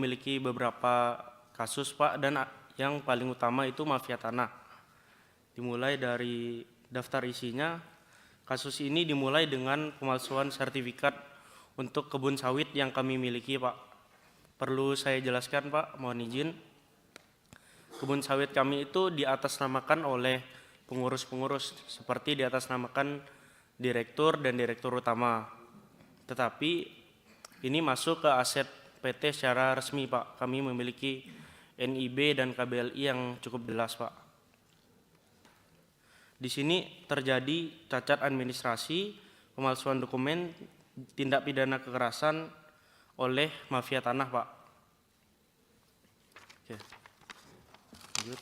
memiliki beberapa kasus Pak, dan yang paling utama itu mafia tanah. Dimulai dari daftar isinya, kasus ini dimulai dengan pemalsuan sertifikat untuk kebun sawit yang kami miliki Pak. Perlu saya jelaskan Pak, mohon izin. Kebun sawit kami itu diatasnamakan oleh pengurus-pengurus, seperti diatasnamakan direktur dan direktur utama. Tetapi ini masuk ke aset PT secara resmi Pak. Kami memiliki NIB dan KBLI yang cukup jelas Pak. Di sini terjadi cacat administrasi, pemalsuan dokumen, tindak pidana kekerasan oleh mafia tanah Pak. Oke. Lanjut.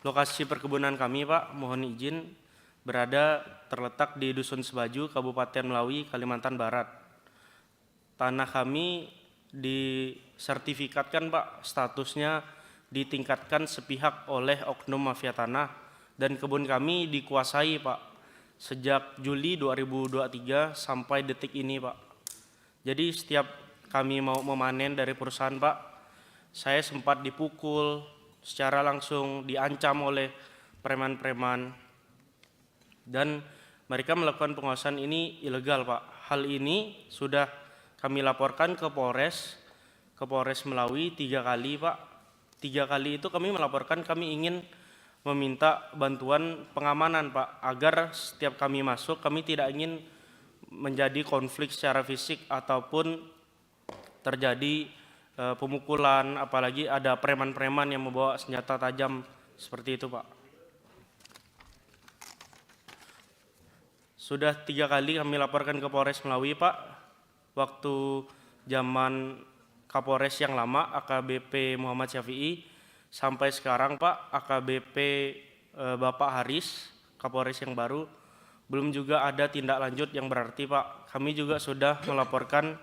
Lokasi perkebunan kami Pak, mohon izin, berada terletak di Dusun Sebaju, Kabupaten Melawi, Kalimantan Barat. Tanah kami disertifikatkan Pak, statusnya ditingkatkan sepihak oleh oknum mafia tanah, dan kebun kami dikuasai Pak sejak Juli 2023 sampai detik ini Pak. Jadi setiap kami mau memanen dari perusahaan Pak, saya sempat dipukul, secara langsung diancam oleh preman-preman, dan mereka melakukan penguasaan ini ilegal Pak. Hal ini sudah kami laporkan ke Polres Melawi 3 kali Pak. 3 kali itu kami melaporkan, kami ingin meminta bantuan pengamanan Pak, agar setiap kami masuk, kami tidak ingin menjadi konflik secara fisik ataupun terjadi pemukulan, apalagi ada preman-preman yang membawa senjata tajam seperti itu Pak. Sudah 3 kali kami laporkan ke Polres Melawi Pak. Waktu zaman Kapolres yang lama AKBP Muhammad Syafi'i, sampai sekarang Pak AKBP Bapak Haris, Kapolres yang baru, belum juga ada tindak lanjut yang berarti Pak. Kami juga sudah melaporkan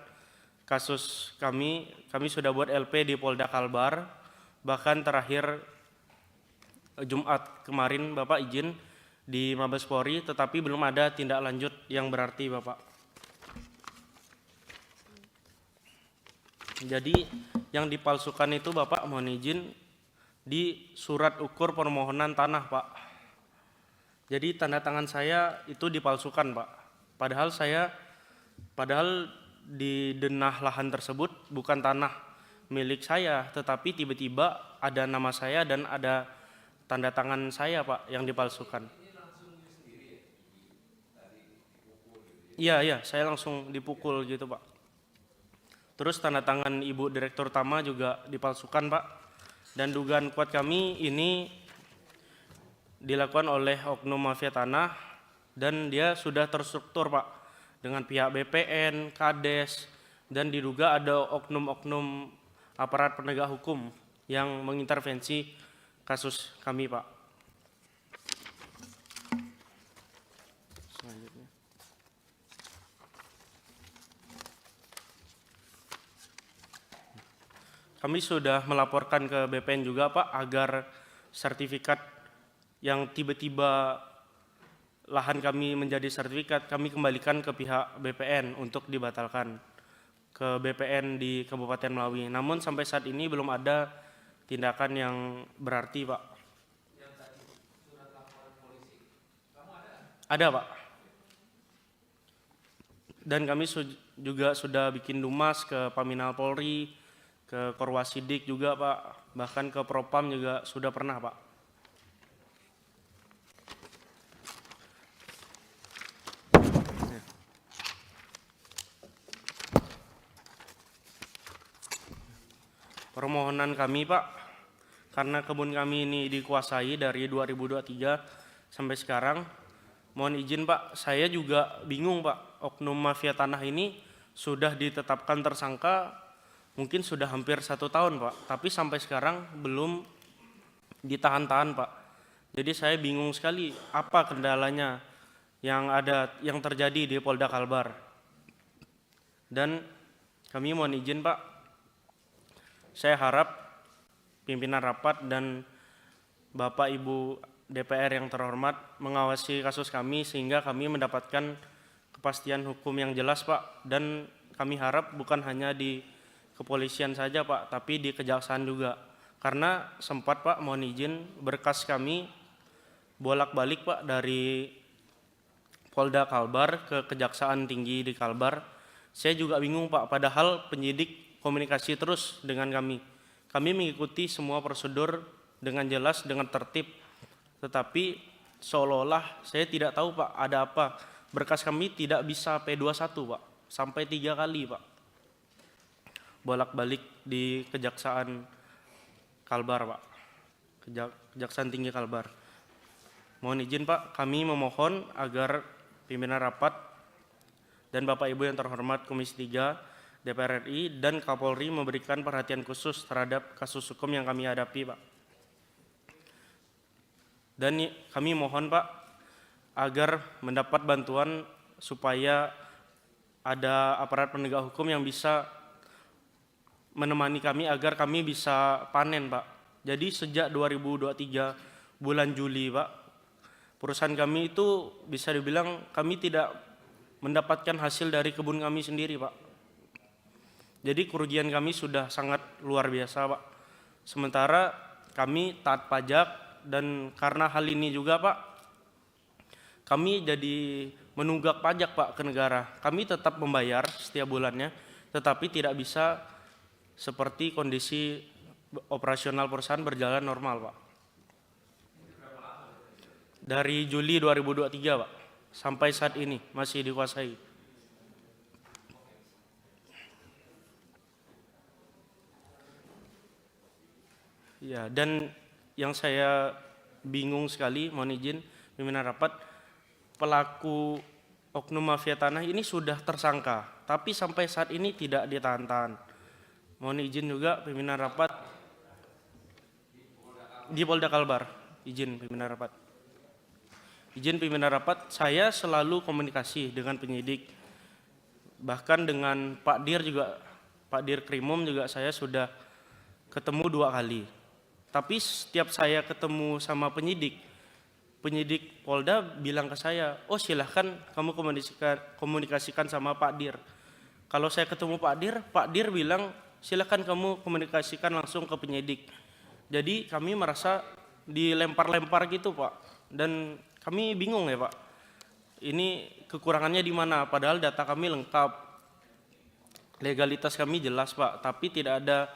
kasus kami sudah buat LP di Polda Kalbar, bahkan terakhir Jumat kemarin Bapak izin di Mabes Polri, tetapi belum ada tindak lanjut yang berarti Bapak. Jadi yang dipalsukan itu Bapak, mohon izin, di surat ukur permohonan tanah Pak. Jadi tanda tangan saya itu dipalsukan Pak. Padahal di denah lahan tersebut bukan tanah milik saya, tetapi tiba-tiba ada nama saya dan ada tanda tangan saya Pak yang dipalsukan. Iya, saya langsung dipukul gitu Pak. Terus tanda tangan Ibu Direktur Utama juga dipalsukan Pak. Dan dugaan kuat kami ini dilakukan oleh oknum mafia tanah, dan dia sudah terstruktur Pak dengan pihak BPN, Kades, dan diduga ada oknum-oknum aparat penegak hukum yang mengintervensi kasus kami Pak. Selanjutnya. Kami sudah melaporkan ke BPN juga Pak, agar sertifikat yang tiba-tiba lahan kami menjadi sertifikat, kami kembalikan ke pihak BPN untuk dibatalkan ke BPN di Kabupaten Melawi. Namun sampai saat ini belum ada tindakan yang berarti Pak. Ada Pak. Dan kami juga sudah bikin dumas ke Paminal Polri, ke Korwasidik juga Pak, bahkan ke Propam juga sudah pernah Pak. Permohonan kami Pak, karena kebun kami ini dikuasai dari 2023 sampai sekarang, mohon izin Pak, saya juga bingung Pak, oknum mafia tanah ini sudah ditetapkan tersangka mungkin sudah hampir 1 tahun Pak, tapi sampai sekarang belum ditahan-tahan Pak. Jadi saya bingung sekali apa kendalanya yang terjadi di Polda Kalbar. Dan kami mohon izin Pak, saya harap pimpinan rapat dan Bapak Ibu DPR yang terhormat mengawasi kasus kami sehingga kami mendapatkan kepastian hukum yang jelas Pak, dan kami harap bukan hanya di kepolisian saja Pak, tapi di kejaksaan juga. Karena sempat Pak, mohon izin, berkas kami bolak-balik Pak dari Polda Kalbar ke Kejaksaan Tinggi di Kalbar. Saya juga bingung Pak, padahal penyidik komunikasi terus dengan kami. Kami mengikuti semua prosedur dengan jelas, dengan tertib. Tetapi seolah-olah saya tidak tahu Pak ada apa. Berkas kami tidak bisa P21 Pak, sampai 3 kali Pak. Bolak-balik di Kejaksaan Kalbar Pak, Kejaksaan Tinggi Kalbar. Mohon izin Pak, kami memohon agar pimpinan rapat dan Bapak Ibu yang terhormat Komisi 3 DPR RI dan Kapolri memberikan perhatian khusus terhadap kasus hukum yang kami hadapi Pak. Dan kami mohon Pak agar mendapat bantuan supaya ada aparat penegak hukum yang bisa menemani kami agar kami bisa panen Pak. Jadi sejak 2023 bulan Juli Pak, perusahaan kami itu bisa dibilang kami tidak mendapatkan hasil dari kebun kami sendiri Pak. Jadi kerugian kami sudah sangat luar biasa Pak. Sementara kami taat pajak dan karena hal ini juga Pak, kami jadi menunggak pajak Pak ke negara. Kami tetap membayar setiap bulannya, tetapi tidak bisa seperti kondisi operasional perusahaan berjalan normal Pak. Dari Juli 2023 Pak, sampai saat ini masih dikuasai. Ya, dan yang saya bingung sekali, mohon izin pimpinan rapat, pelaku oknum mafia tanah ini sudah tersangka, tapi sampai saat ini tidak ditahan-tahan. Mohon izin juga pimpinan rapat di Polda Kalbar, izin pimpinan rapat. Izin pimpinan rapat, saya selalu komunikasi dengan penyidik, bahkan dengan Pak Dir juga, Pak Dir Krimum juga saya sudah ketemu 2 kali. Tapi setiap saya ketemu sama penyidik Polda bilang ke saya, oh silahkan kamu komunikasikan sama Pak Dir. Kalau saya ketemu Pak Dir bilang silahkan kamu komunikasikan langsung ke penyidik. Jadi kami merasa dilempar-lempar gitu Pak, dan kami bingung ya Pak, ini kekurangannya di mana, padahal data kami lengkap, legalitas kami jelas Pak, tapi tidak ada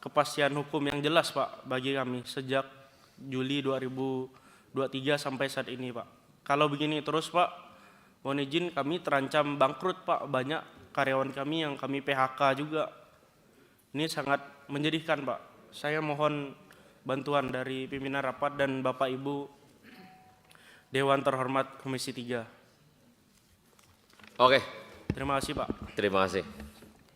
kepastian hukum yang jelas Pak bagi kami sejak Juli 2023 sampai saat ini Pak. Kalau begini terus Pak, mohon izin kami terancam bangkrut Pak, banyak karyawan kami yang kami PHK juga. Ini sangat menyedihkan Pak. Saya mohon bantuan dari pimpinan rapat dan Bapak Ibu Dewan Terhormat Komisi 3. Oke. Terima kasih Pak. Terima kasih.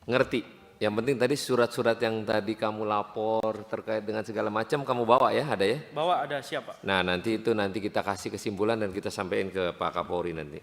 Ngerti. Yang penting tadi surat-surat yang tadi kamu lapor terkait dengan segala macam kamu bawa ya, ada ya? Bawa, ada, siap Pak. Nah nanti kita kasih kesimpulan dan kita sampaikan ke Pak Kapolri nanti.